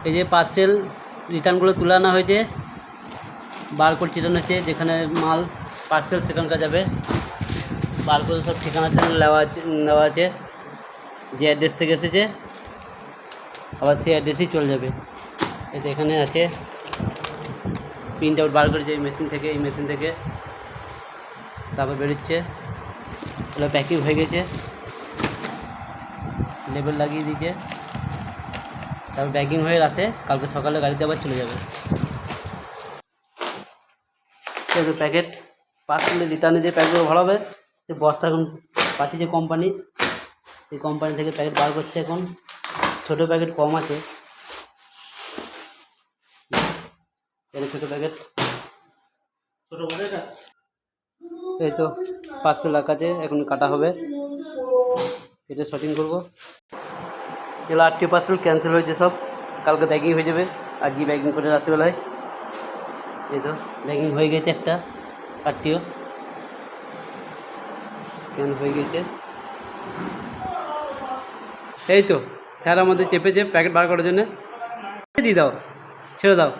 এই যে পার্সেল রিটার্নগুলো তুলে আনা হয়েছে, বারকোড চিটানো হচ্ছে, যেখানে মাল পার্সেল সেখানকার যাবে। বারকোডে সব ঠিকানার জন্য নেওয়া আছে, যে অ্যাড্রেস থেকে এসেছে আবার সেই অ্যাড্রেসেই চলে যাবে। এতে এখানে আছে প্রিন্ট আউট বার করেছে এই মেশিন থেকে, তারপর বেরোচ্ছে। এগুলো প্যাকিং হয়ে গেছে, লেবেল লাগিয়ে দিয়েছে, তারপর প্যাকিং হয়ে রাতে কালকে সকালে গাড়িতে আবার চলে যাবে। প্যাকেট পার্সেলে রিটার্নে যে প্যাকেটগুলো ভালো হবে, সে বস্তা এখন পাঠিয়েছে কোম্পানি, সেই কোম্পানি থেকে প্যাকেট বার করছে। এখন ছোটো প্যাকেট কম আছে, ছোটো প্যাকেট ছোটো বলে এটা। এই তো পার্সেল রাখা আছে, এখন কাটা হবে, এটা শর্টিং করবো। এগুলো 8টি পার্সেল ক্যান্সেল হয়েছে সব, কালকে প্যাকিং হয়ে যাবে, আজকে প্যাকিং করে রাত্রিবেলায়। এই তো প্যাকিং হয়ে গেছে, একটা 8টিও স্ক্যান হয়ে গেছে। এই তো স্যার আমাদের চেপেছে প্যাকেট বার করার জন্য, দিয়ে দাও, ছেড়ে দাও।